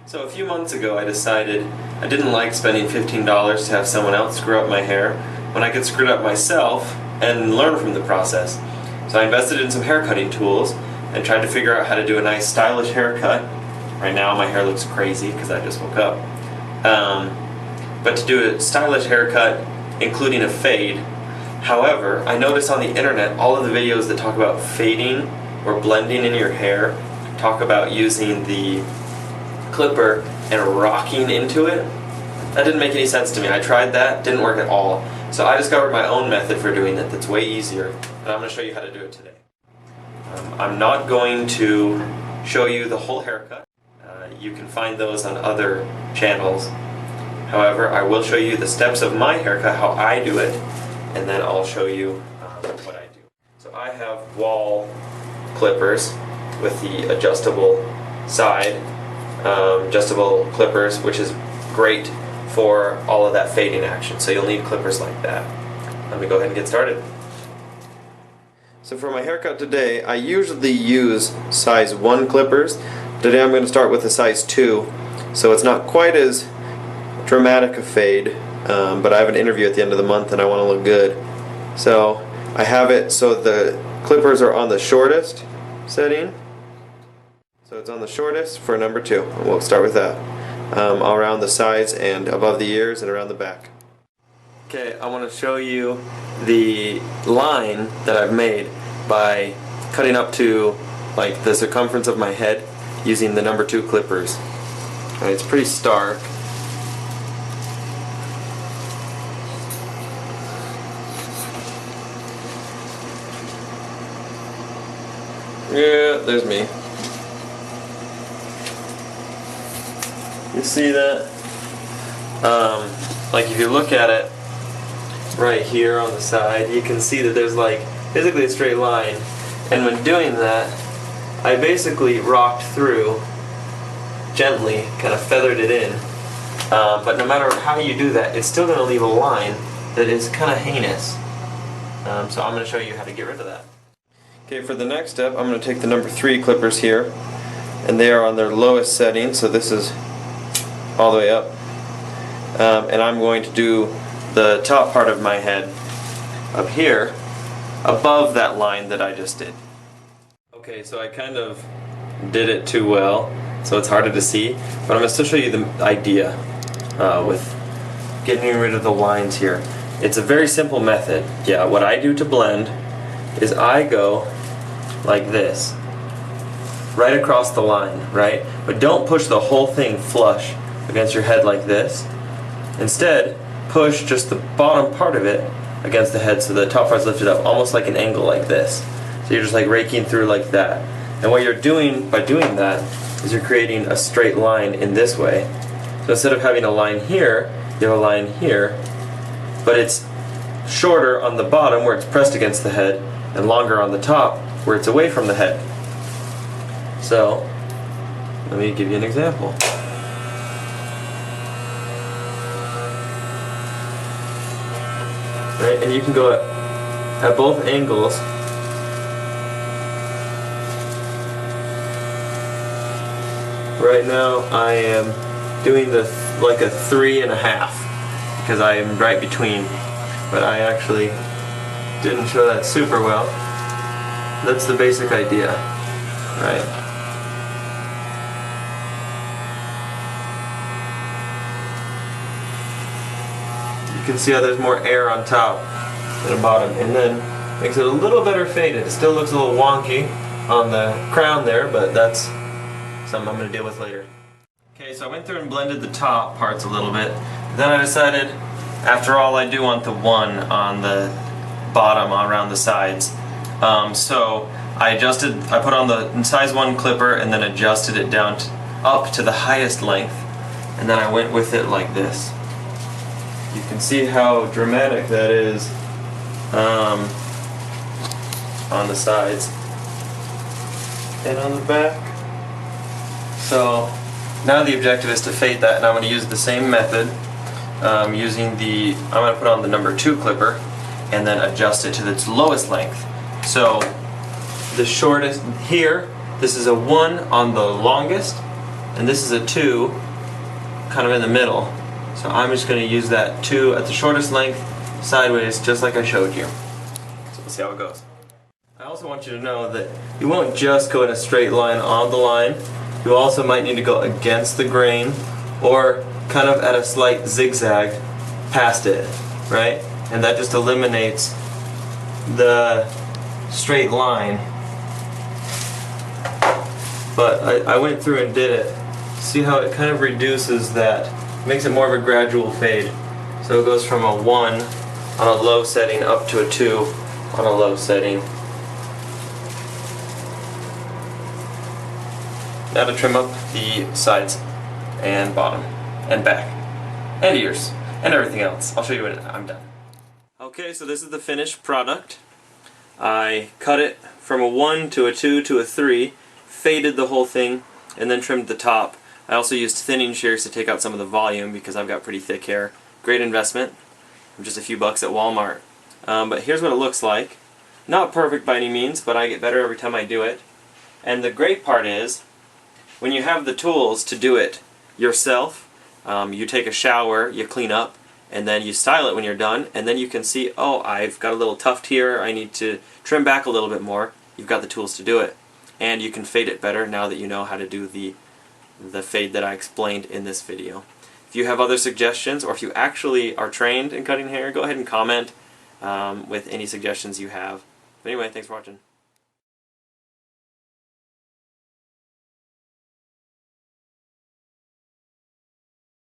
So a few months ago I decided I didn't like spending $15 to have someone else screw up my hair when I could screw it up myself and learn from the process. So I invested in some hair cutting tools and tried to figure out how to do a nice stylish haircut. Right now my hair looks crazy because I just woke up. But to do a stylish haircut including a fade. However, I noticed on the internet all of the videos that talk about fading or blending in your hair talk about using the clipper and rocking into it. That didn't make any sense to me. I tried that, didn't work at all. So I discovered my own method for doing it that's way easier, and I'm going to show you how to do it today. I'm not going to show you the whole haircut. You can find those on other channels. However, I will show you the steps of my haircut, how I do it, and then I'll show you what I do. So I have wall clippers with the adjustable side, adjustable clippers, which is great for all of that fading action. So you'll need clippers like that. Let me go ahead and get started. So for my haircut today, I usually use size 1 clippers. Today I'm going to start with a size 2, so it's not quite as dramatic a fade, but I have an interview at the end of the month and I want to look good. So I have it so the clippers are on the shortest setting. So it's on the shortest for number 2, and we'll start with that. All around the sides and above the ears and around the back. Okay, I want to show you the line that I've made by cutting up to like the circumference of my head using the number 2 clippers. Right, it's pretty stark. Yeah, there's me. You see that? Like if you look at it right here on the side, you can see that there's like basically a straight line. And when doing that, I basically rocked through gently, kind of feathered it in. But no matter how you do that, it's still going to leave a line that is kind of heinous. So I'm going to show you how to get rid of that. Okay, for the next step, I'm going to take the number 3 clippers here, and they are on their lowest setting, so this is all the way up. And I'm going to do the top part of my head up here, above that line that I just did. Okay, so I kind of did it too well, so it's harder to see, but I'm going to still show you the idea with getting rid of the lines here. It's a very simple method. Yeah, what I do to blend is I go like this, right across the line, right? But don't push the whole thing flush against your head like this. Instead, push just the bottom part of it against the head so the top part's lifted up, almost like an angle like this. So you're just like raking through like that. And what you're doing by doing that is you're creating a straight line in this way. So instead of having a line here, you have a line here, but it's shorter on the bottom where it's pressed against the head and longer on the top where it's away from the head. So, let me give you an example. Right, and you can go at both angles. Right now I am doing like a 3.5 because I am right between, but I actually didn't show that super well. That's the basic idea, right? You can see how there's more air on top than the bottom, and then makes it a little better faded. It still looks a little wonky on the crown there, but that's something I'm going to deal with later. Okay, so I went through and blended the top parts a little bit. Then I decided, after all, I do want the 1 on the bottom around the sides. So I put on the size 1 clipper and then adjusted it down up to the highest length, and then I went with it like this. You can see how dramatic that is on the sides and on the back. So now the objective is to fade that, and I'm going to use the same method I'm going to put on the number 2 clipper and then adjust it to its lowest length. So the shortest here, this is a 1 on the longest, and this is a 2 kind of in the middle. So I'm just going to use that 2 at the shortest length sideways, just like I showed you. So we'll see how it goes. I also want you to know that you won't just go in a straight line on the line. You also might need to go against the grain or kind of at a slight zigzag past it, right? And that just eliminates the straight line. But I went through and did it. See how it kind of reduces that, makes it more of a gradual fade. So it goes from a 1 on a low setting up to a 2 on a low setting. Now to trim up the sides and bottom and back and ears and everything else. I'll show you when I'm done. Okay, so this is the finished product. I cut it from a 1 to a 2 to a 3, faded the whole thing, and then trimmed the top. I also used thinning shears to take out some of the volume because I've got pretty thick hair. Great investment. Just a few bucks at Walmart. But here's what it looks like. Not perfect by any means, but I get better every time I do it. And the great part is, when you have the tools to do it yourself, you take a shower, you clean up, and then you style it when you're done, and then you can see, oh, I've got a little tuft here, I need to trim back a little bit more. You've got the tools to do it. And you can fade it better now that you know how to do the fade that I explained in this video. If you have other suggestions, or if you actually are trained in cutting hair, go ahead and comment with any suggestions you have. But anyway, thanks for watching.